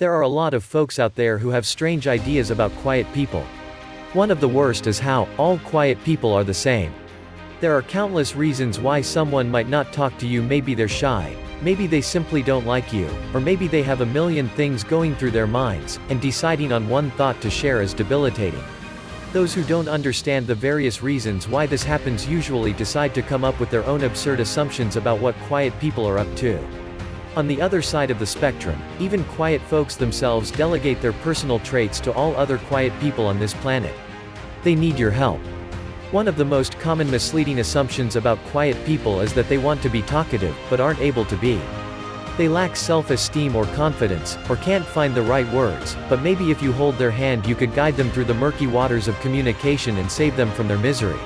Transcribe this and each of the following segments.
There are a lot of folks out there who have strange ideas about quiet people. One of the worst is how all quiet people are the same. There are countless reasons why someone might not talk to you. Maybe they're shy, maybe they simply don't like you, or maybe they have a million things going through their minds, and deciding on one thought to share is debilitating. Those who don't understand the various reasons why this happens usually decide to come up with their own absurd assumptions about what quiet people are up to. On the other side of the spectrum, even quiet folks themselves delegate their personal traits to all other quiet people on this planet. They need your help. One of the most common misleading assumptions about quiet people is that they want to be talkative, but aren't able to be. They lack self-esteem or confidence, or can't find the right words, but maybe if you hold their hand you could guide them through the murky waters of communication and save them from their misery.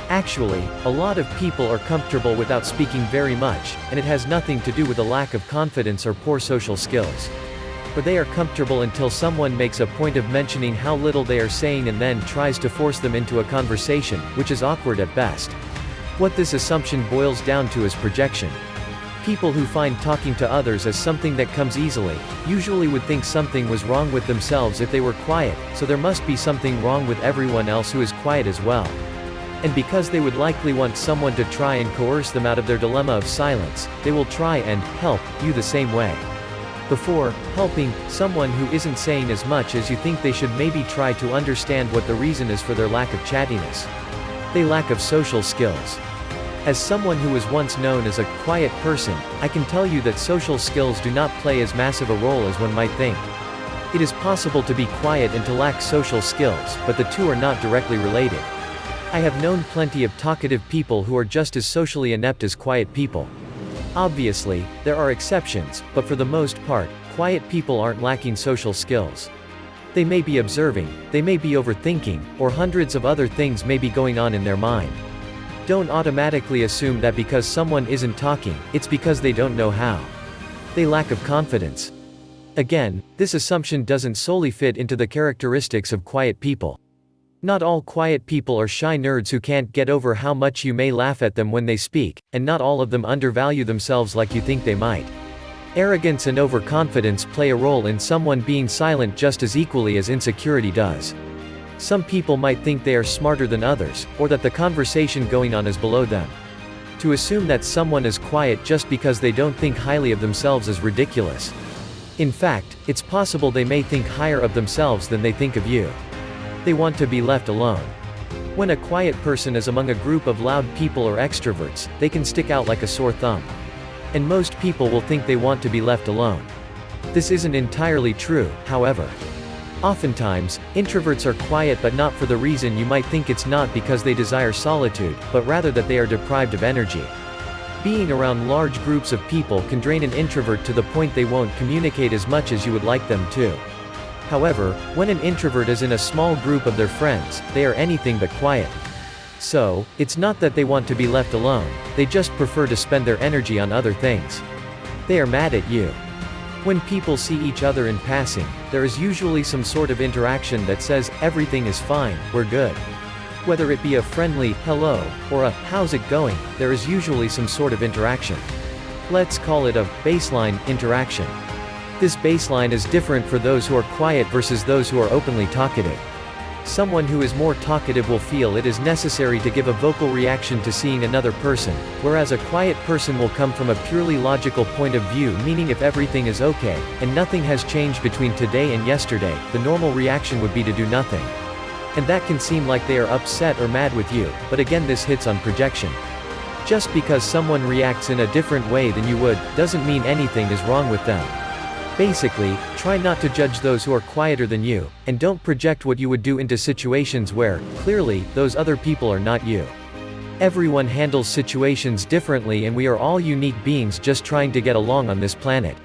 Actually, a lot of people are comfortable without speaking very much, and it has nothing to do with a lack of confidence or poor social skills. Or they are comfortable until someone makes a point of mentioning how little they are saying and then tries to force them into a conversation, which is awkward at best. What this assumption boils down to is projection. People who find talking to others as something that comes easily, usually would think something was wrong with themselves if they were quiet, so there must be something wrong with everyone else who is quiet as well. And because they would likely want someone to try and coerce them out of their dilemma of silence, they will try and help you the same way. Before helping someone who isn't saying as much as you think they should, maybe try to understand what the reason is for their lack of chattiness. They lack of social skills. As someone who was once known as a quiet person, I can tell you that social skills do not play as massive a role as one might think. It is possible to be quiet and to lack social skills, but the two are not directly related. I have known plenty of talkative people who are just as socially inept as quiet people. Obviously, there are exceptions, but for the most part, quiet people aren't lacking social skills. They may be observing, they may be overthinking, or hundreds of other things may be going on in their mind. Don't automatically assume that because someone isn't talking, it's because they don't know how. They lack of confidence. Again, this assumption doesn't solely fit into the characteristics of quiet people. Not all quiet people are shy nerds who can't get over how much you may laugh at them when they speak, and not all of them undervalue themselves like you think they might. Arrogance and overconfidence play a role in someone being silent just as equally as insecurity does. Some people might think they are smarter than others, or that the conversation going on is below them. To assume that someone is quiet just because they don't think highly of themselves is ridiculous. In fact, it's possible they may think higher of themselves than they think of you. They want to be left alone. When a quiet person is among a group of loud people or extroverts, they can stick out like a sore thumb. And most people will think they want to be left alone. This isn't entirely true, however. Oftentimes, introverts are quiet but not for the reason you might think. It's not because they desire solitude, but rather that they are deprived of energy. Being around large groups of people can drain an introvert to the point they won't communicate as much as you would like them to. However, when an introvert is in a small group of their friends, they are anything but quiet. So, it's not that they want to be left alone, they just prefer to spend their energy on other things. They are mad at you. When people see each other in passing, there is usually some sort of interaction that says, everything is fine, we're good. Whether it be a friendly, hello, or a, how's it going, there is usually some sort of interaction. Let's call it a baseline interaction. This baseline is different for those who are quiet versus those who are openly talkative. Someone who is more talkative will feel it is necessary to give a vocal reaction to seeing another person, whereas a quiet person will come from a purely logical point of view, meaning if everything is okay, and nothing has changed between today and yesterday, the normal reaction would be to do nothing. And that can seem like they are upset or mad with you, but again this hits on projection. Just because someone reacts in a different way than you would, doesn't mean anything is wrong with them. Basically, try not to judge those who are quieter than you, and don't project what you would do into situations where, clearly, those other people are not you. Everyone handles situations differently and we are all unique beings just trying to get along on this planet.